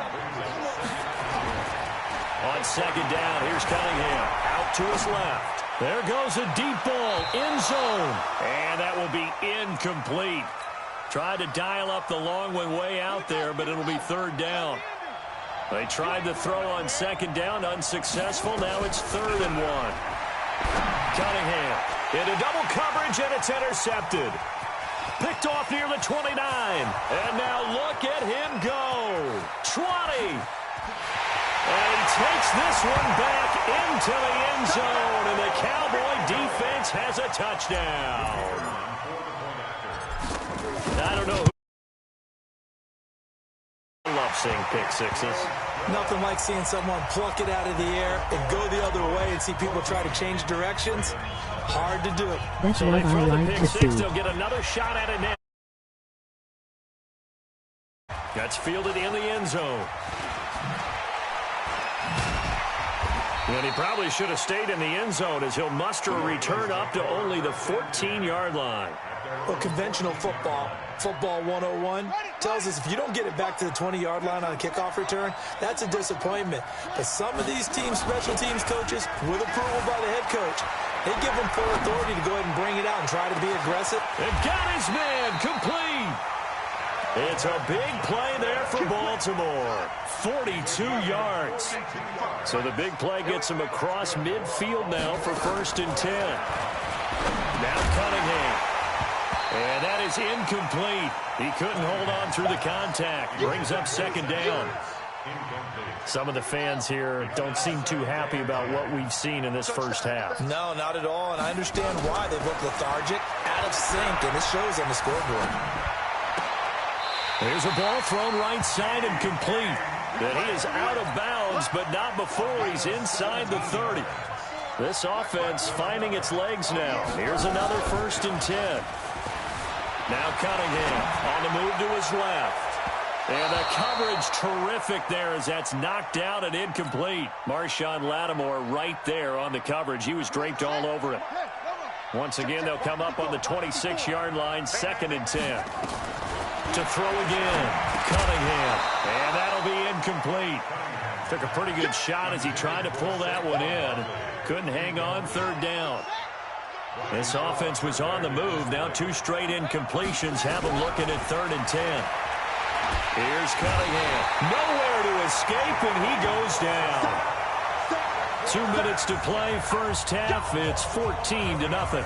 On second down, here's Cunningham. Out to his left. There goes a deep ball, end zone. And that will be incomplete. Tried to dial up the long one way out there, but it'll be 3rd down. They tried to throw on second down, unsuccessful. Now it's 3rd and 1. Cunningham into double coverage, and it's intercepted. Picked off near the 29. And now look at him go. 20. And he takes this one back into the end zone, and the Cowboy defense has a touchdown. I don't know who. I love seeing pick sixes. Nothing like seeing someone pluck it out of the air and go the other way and see people try to change directions. Hard to do. That's So what they throw I the like pick to six. see. They'll get another shot at it now. That's fielded in the end zone. And he probably should have stayed in the end zone as he'll muster a return up to only the 14-yard line. Well, conventional football 101, tells us if you don't get it back to the 20-yard line on a kickoff return, that's a disappointment. But some of these teams, special teams coaches, with approval by the head coach, they give them full authority to go ahead and bring it out and try to be aggressive. And got his man complete. It's a big play there for Baltimore. 42 yards. So the big play gets him across midfield now for 1st and 10. Now Cunningham. And that is incomplete. He couldn't hold on through the contact. Brings up 2nd down. Some of the fans here don't seem too happy about what we've seen in this first half. No, not at all, and I understand why. They look lethargic, out of sync, and it shows on the scoreboard. There's a ball thrown right side and complete. And he is out of bounds, but not before he's inside the 30. This offense finding its legs now. Here's another 1st and 10. Now Cunningham on the move to his left. And the coverage terrific there as that's knocked down and incomplete. Marshawn Lattimore right there on the coverage. He was draped all over it. Once again, they'll come up on the 26-yard line, 2nd and 10. To throw again, Cunningham. And that'll be incomplete. Took a pretty good shot as he tried to pull that one in. Couldn't hang on, 3rd down. This offense was on the move. Now 2 straight incompletions have them looking at 3rd and 10. Here's Cunningham. Nowhere to escape, and he goes down. 2 minutes to play, first half. It's 14-0.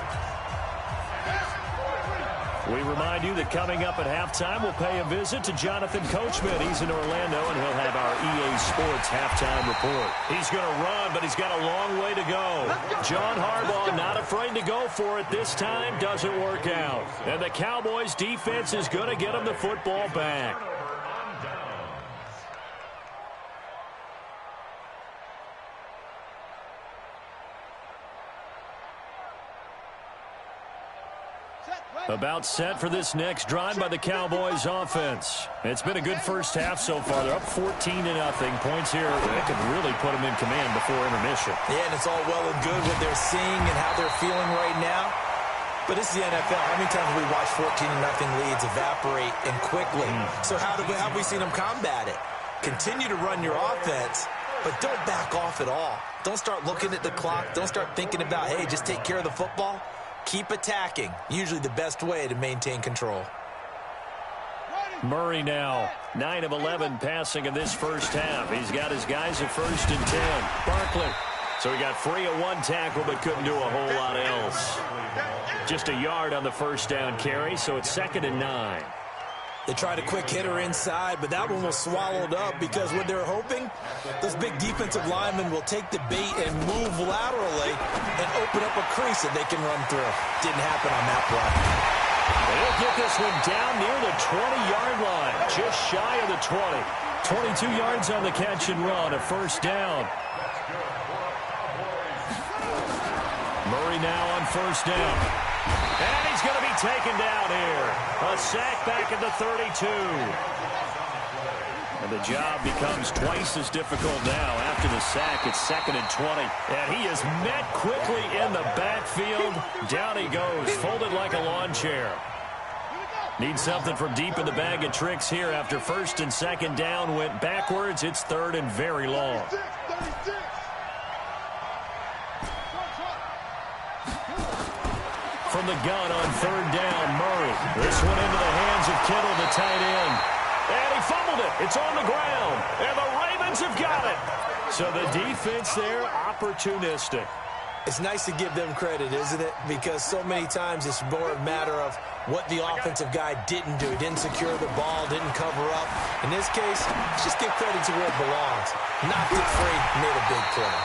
We remind you that coming up at halftime, we'll pay a visit to Jonathan Coachman. He's in Orlando, and he'll have our EA Sports halftime report. He's going to run, but he's got a long way to go. John Harbaugh not afraid to go for it this time. Doesn't work out. And the Cowboys defense is going to get him the football back. About set for this next drive by the Cowboys offense. It's been a good first half so far. They're up 14-0. Points here that could really put them in command before intermission. Yeah, and it's all well and good what they're seeing and how they're feeling right now. But this is the NFL. How many times have we watched 14-0 leads evaporate and quickly? So how have we seen them combat it? Continue to run your offense, but don't back off at all. Don't start looking at the clock. Don't start thinking about, hey, just take care of the football. Keep attacking. Usually the best way to maintain control. Murray now, 9 of 11 passing in this first half. He's got his guys at 1st and 10. Barkley. So he got free of 1 tackle, but couldn't do a whole lot else. Just a yard on the first down carry, so it's 2nd and 9. They tried a quick hitter inside, but that one was swallowed up because what they're hoping, those big defensive linemen will take the bait and move laterally and open up a crease that they can run through. Didn't happen on that play. They'll get this one down near the 20-yard line, just shy of the 20. 22 yards on the catch and run, a 1st down. Murray now on first down. And he's going to be taken down here. A sack back at the 32. And the job becomes twice as difficult now. After the sack, it's 2nd and 20. And he is met quickly in the backfield. Down he goes, folded like a lawn chair. Needs something from deep in the bag of tricks here. After 1st and 2nd down went backwards, it's 3rd and very long. From the gun on 3rd down, Murray. This one into the hands of Kittle, the tight end. And he fumbled it. It's on the ground. And the Ravens have got it. So the defense there, opportunistic. It's nice to give them credit, isn't it? Because so many times it's more a matter of what the offensive guy didn't do. He didn't secure the ball, didn't cover up. In this case, just give credit to where it belongs. Knocked it free, made a big play.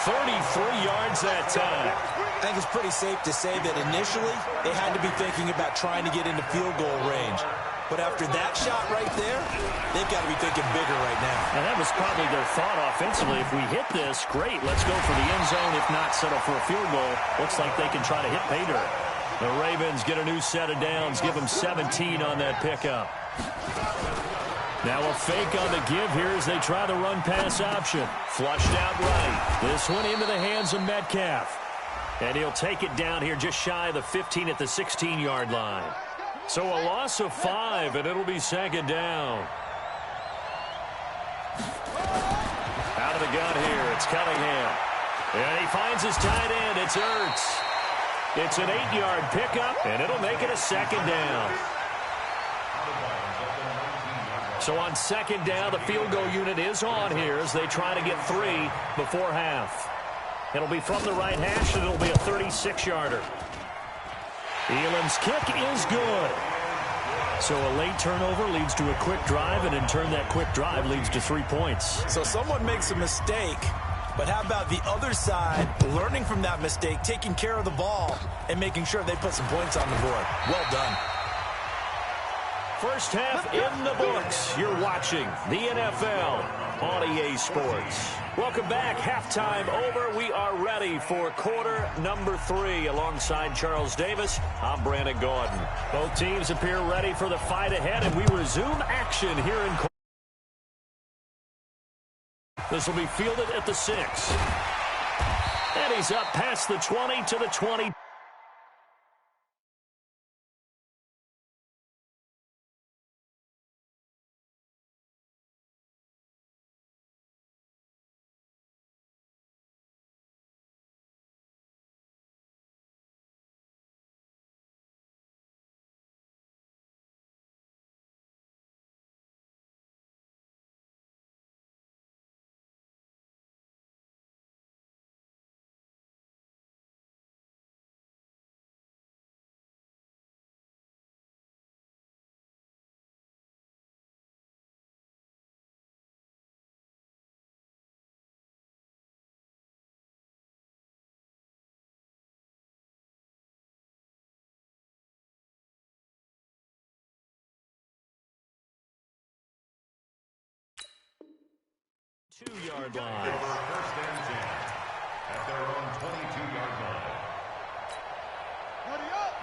33 yards that time. I think it's pretty safe to say that initially they had to be thinking about trying to get into field goal range. But after that shot right there, they've got to be thinking bigger right now. And that was probably their thought offensively. If we hit this, great. Let's go for the end zone. If not, settle for a field goal. Looks like they can try to hit pay dirt. The Ravens get a new set of downs. Give them 17 on that pickup. Now a fake on the give here as they try the run-pass option. Flushed out right. This one into the hands of Metcalf. And he'll take it down here just shy of the 15 at the 16-yard line. So a loss of 5, and it'll be 2nd down. Out of the gun here, it's Cunningham. And he finds his tight end, it's Ertz. It's an 8-yard pickup, and it'll make it a 2nd down. So on 2nd down, the field goal unit is on here as they try to get 3 before half. It'll be from the right hash, and it'll be a 36-yarder. Elam's kick is good. So a late turnover leads to a quick drive, and in turn that quick drive leads to 3 points. So someone makes a mistake, but how about the other side learning from that mistake, taking care of the ball, and making sure they put some points on the board? Well done. First half in the books. You're watching the NFL on EA Sports. Welcome back. Halftime over. We are ready for quarter number 3. Alongside Charles Davis, I'm Brandon Gordon. Both teams appear ready for the fight ahead, and we resume action here in quarter. This will be fielded at the 6. And he's up past the 20 to the 20. Two-yard line. First and 10 at their own 22-yard line.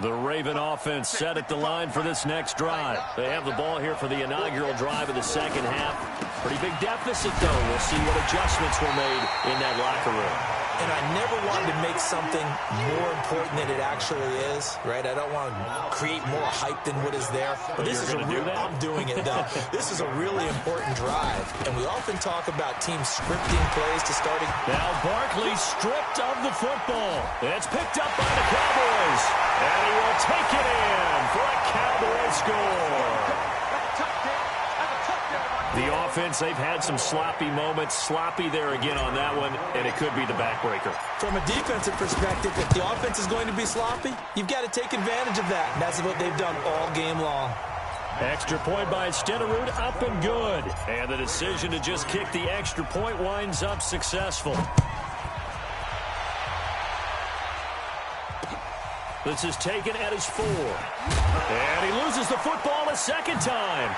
The Raven offense set at the line for this next drive. They have the ball here for the inaugural drive of the second half. Pretty big deficit, though. We'll see what adjustments were made in that locker room. And I never wanted to make something more important than it actually is, right? I don't want to create more hype than what is there. But this is a real, I'm doing it, though. This is a really important drive. And we often talk about teams scripting plays to starting. Now Barkley stripped of the football. It's picked up by the Cowboys. And he will take it in for a Cowboy score. The offense, they've had some sloppy moments. Sloppy there again on that one, and it could be the backbreaker. From a defensive perspective, if the offense is going to be sloppy, you've got to take advantage of that. And that's what they've done all game long. Extra point by Stenerud, up and good. And the decision to just kick the extra point winds up successful. This is taken at his 4. And he loses the football a second time.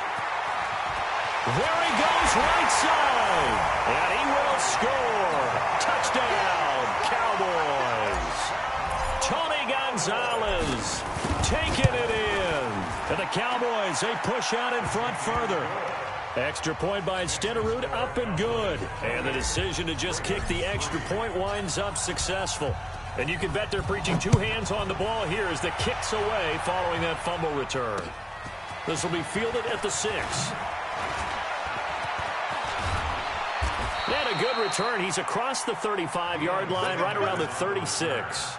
There he goes, right side. And he will score. Touchdown, Cowboys. Tony Gonzalez taking it in. And the Cowboys, they push out in front further. Extra point by Stenerud, up and good. And the decision to just kick the extra point winds up successful. And you can bet they're preaching two hands on the ball here as the kick's away following that fumble return. This will be fielded at the 6. And a good return. He's across the 35-yard line, right around the 36.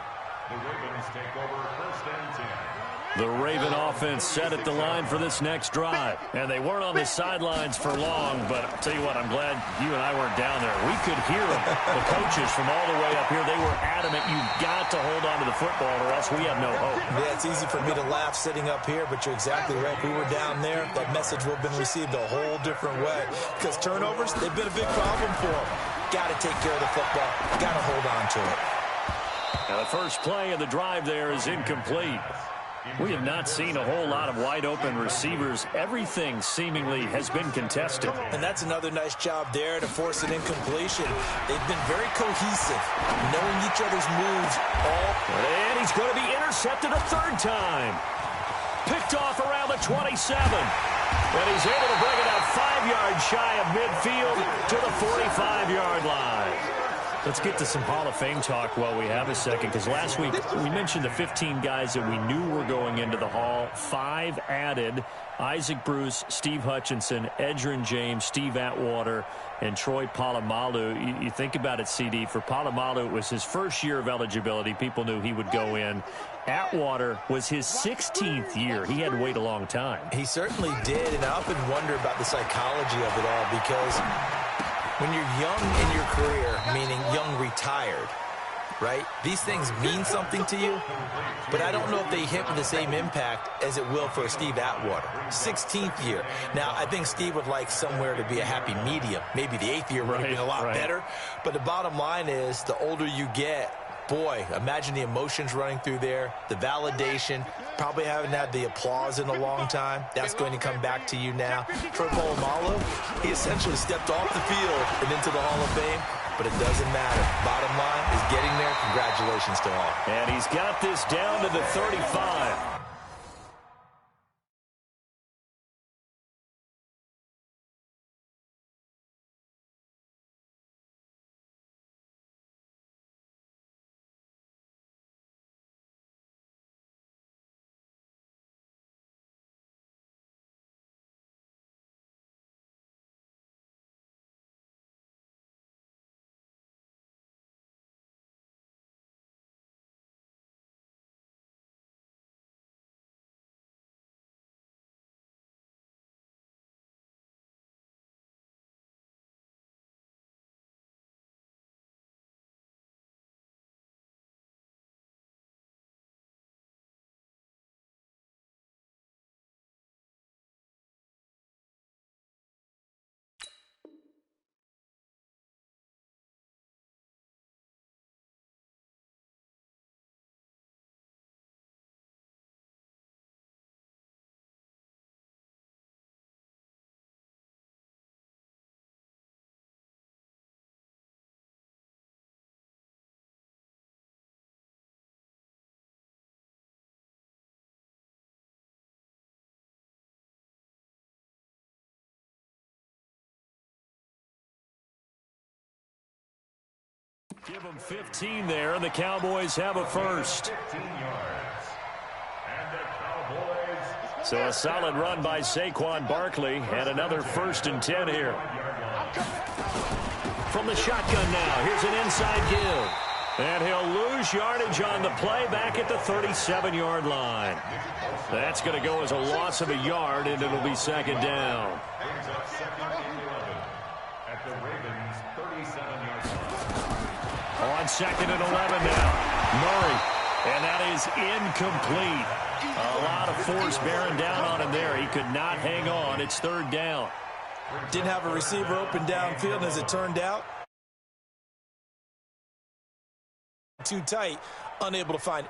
The Ravens take over 1st and 10. The Raven offense set at the line for this next drive. And they weren't on the sidelines for long, but I'll tell you what, I'm glad you and I weren't down there. We could hear them, the coaches from all the way up here. They were adamant, you've got to hold on to the football or else we have no hope. Yeah, it's easy for me to laugh sitting up here, but you're exactly right. If we were down there, that message would have been received a whole different way. Because turnovers, they've been a big problem for them. Got to take care of the football. Got to hold on to it. Now the first play of the drive there is incomplete. We have not seen a whole lot of wide-open receivers. Everything seemingly has been contested. And that's another nice job there to force an incompletion. They've been very cohesive, knowing each other's moves all. And he's going to be intercepted a third time. Picked off around the 27. And he's able to bring it out 5 yards shy of midfield to the 45-yard line. Let's get to some Hall of Fame talk while we have a second, because last week we mentioned the 15 guys that we knew were going into the Hall. 5 added: Isaac Bruce, Steve Hutchinson, Edgerrin James, Steve Atwater, and Troy Polamalu. You think about it, CD, for Polamalu, it was his first year of eligibility. People knew he would go in. Atwater was his 16th year. He had to wait a long time. He certainly did, and I often wonder about the psychology of it all, because when you're young in your career, meaning young retired, right, these things mean something to you, but I don't know if they hit with the same impact as it will for Steve Atwater. 16th year. Now, I think Steve would like somewhere to be a happy medium. Maybe the 8th year would have been a lot better, but the bottom line is the older you get, boy, imagine the emotions running through there, the validation, probably haven't had the applause in a long time. That's going to come back to you now. Troy Polamalu, he essentially stepped off the field and into the Hall of Fame, but it doesn't matter. Bottom line is getting there. Congratulations to all. And he's got this down to the 35. Give them 15 there, and the Cowboys have a first. 15 yards. And the Cowboys. So a solid run by Saquon Barkley, and another 1st and 10 here. From the shotgun now, here's an inside give. And he'll lose yardage on the play back at the 37-yard line. That's going to go as a loss of a yard, and it'll be 2nd down. Brings up 2nd and 11 at the Ravens' 37-yard line. On 2nd and 11 now. Murray. And that is incomplete. A lot of force bearing down on him there. He could not hang on. It's 3rd down. Didn't have a receiver open downfield, as it turned out. Too tight. Unable to find